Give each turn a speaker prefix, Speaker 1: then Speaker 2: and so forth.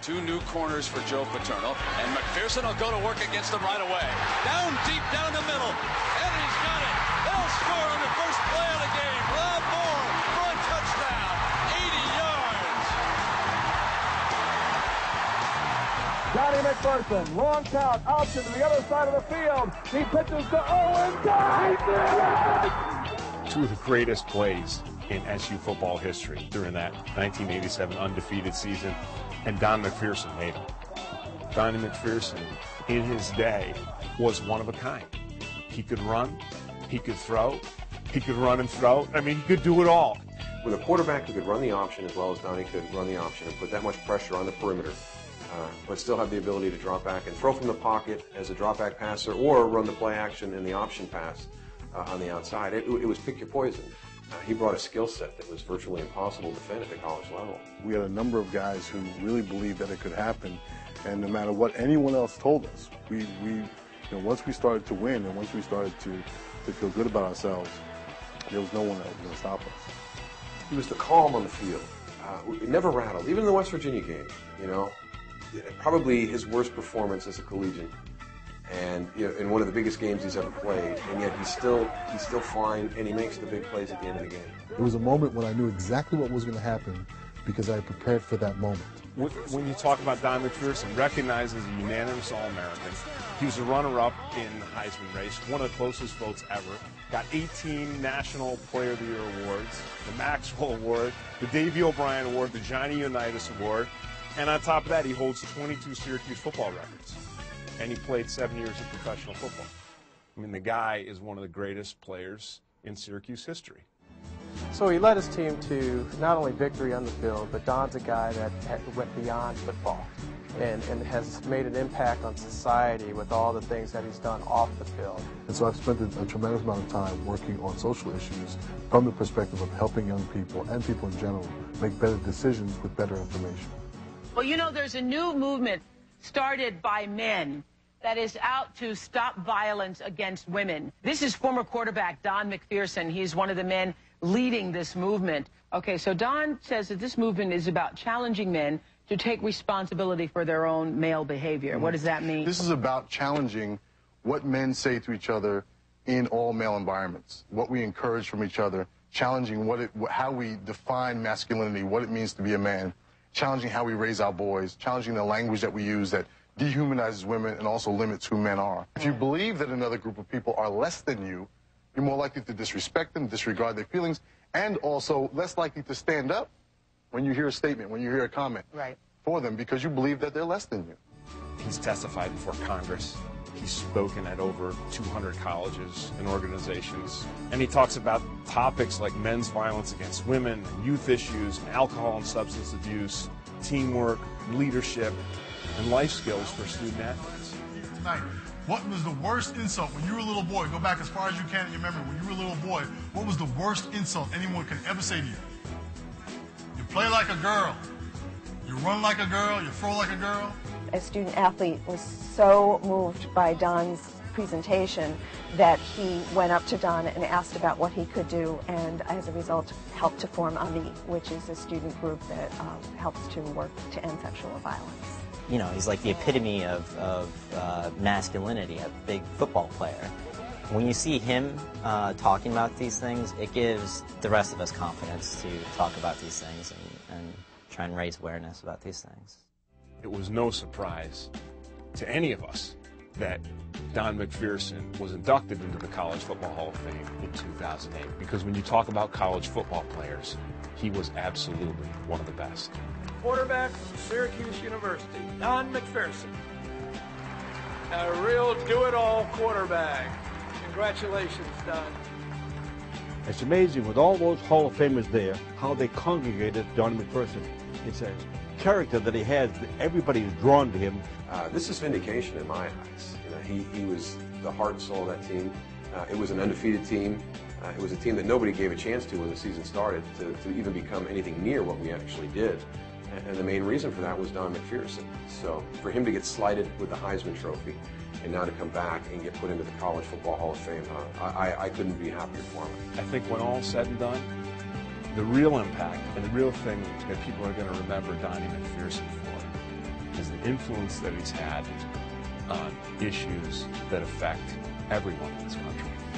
Speaker 1: Two new corners for Joe Paterno, and McPherson will go to work against them right away. Down deep, down the middle, and he's got it. They'll score on the first play of the game. Rob Moore for a touchdown, 80 yards.
Speaker 2: Johnny McPherson, long count, out to the other side of the field. He pitches to Owen.
Speaker 3: Two of the greatest plays in SU football history during that 1987 undefeated season, and Don McPherson made them. Donnie McPherson, in his day, was one of a kind. He could run, he could throw, he could run and throw. I mean, he could do it all.
Speaker 4: With a quarterback who could run the option as well as Donnie could run the option and put that much pressure on the perimeter, but still have the ability to drop back and throw from the pocket as a drop back passer or run the play action in the option pass on the outside, it was pick your poison. He brought a skill set that was virtually impossible to defend at the college level.
Speaker 5: We had a number of guys who really believed that it could happen, and no matter what anyone else told us, once we started to win and once we started to feel good about ourselves, there was no one that was going to stop us.
Speaker 4: He was the calm on the field. It never rattled, even in the West Virginia game. Probably his worst performance as a collegiate. And in one of the biggest games he's ever played, and yet he's still fine, and he makes the big plays at the end of the game.
Speaker 6: It was a moment when I knew exactly what was going to happen because I had prepared for that moment.
Speaker 3: When you talk about Don McPherson, recognized as a unanimous All-American, he was a runner-up in the Heisman race, one of the closest votes ever, got 18 National Player of the Year awards, the Maxwell Award, the Davey O'Brien Award, the Johnny Unitas Award, and on top of that, he holds 22 Syracuse football records. And he played 7 years of professional football. I mean, the guy is one of the greatest players in Syracuse history.
Speaker 7: So he led his team to not only victory on the field, but Don's a guy that went beyond football and has made an impact on society with all the things that he's done off the field.
Speaker 6: And so I've spent a tremendous amount of time working on social issues from the perspective of helping young people and people in general make better decisions with better information.
Speaker 8: Well, there's a new movement started by men that is out to stop violence against women. This is former quarterback Don McPherson. He's one of the men leading this movement. Okay, so Don says that this movement is about challenging men to take responsibility for their own male behavior. What does that mean?
Speaker 6: This is about challenging what men say to each other in all male environments, what we encourage from each other, challenging how we define masculinity, what it means to be a man, challenging how we raise our boys, challenging the language that we use that dehumanizes women and also limits who men are. If you believe that another group of people are less than you, you're more likely to disrespect them, disregard their feelings, and also less likely to stand up when you hear a statement, when you hear a comment for them, because you believe that they're less than you.
Speaker 3: He's testified before Congress. He's spoken at over 200 colleges and organizations. And he talks about topics like men's violence against women, youth issues, alcohol and substance abuse, teamwork, leadership, and life skills for student athletes.
Speaker 9: Tonight, what was the worst insult when you were a little boy? Go back as far as you can in your memory. When you were a little boy, what was the worst insult anyone could ever say to you? You play like a girl. You run like a girl. You throw like a girl.
Speaker 10: A student athlete was so moved by Don's presentation that he went up to Don and asked about what he could do, and as a result helped to form AMI, which is a student group that helps to work to end sexual violence.
Speaker 11: He's like the epitome of masculinity, a big football player. When you see him talking about these things, it gives the rest of us confidence to talk about these things and try and raise awareness about these things.
Speaker 3: It was no surprise to any of us that Don McPherson was inducted into the College Football Hall of Fame in 2008, because when you talk about college football players, he was absolutely one of the best.
Speaker 2: Quarterback from Syracuse University, Don McPherson. A real do-it-all quarterback. Congratulations, Don.
Speaker 12: It's amazing with all those Hall of Famers there, how they congregated Don McPherson. It's a character that he has, that everybody is drawn to him.
Speaker 4: This is vindication in my eyes. He was the heart and soul of that team. It was an undefeated team. It was a team that nobody gave a chance to when the season started to even become anything near what we actually did. And the main reason for that was Don McPherson. So for him to get slighted with the Heisman Trophy and now to come back and get put into the College Football Hall of Fame, I couldn't be happier for him.
Speaker 3: I think when all's said and done, the real impact and the real thing that people are going to remember Donnie McPherson for is the influence that he's had on issues that affect everyone in this country.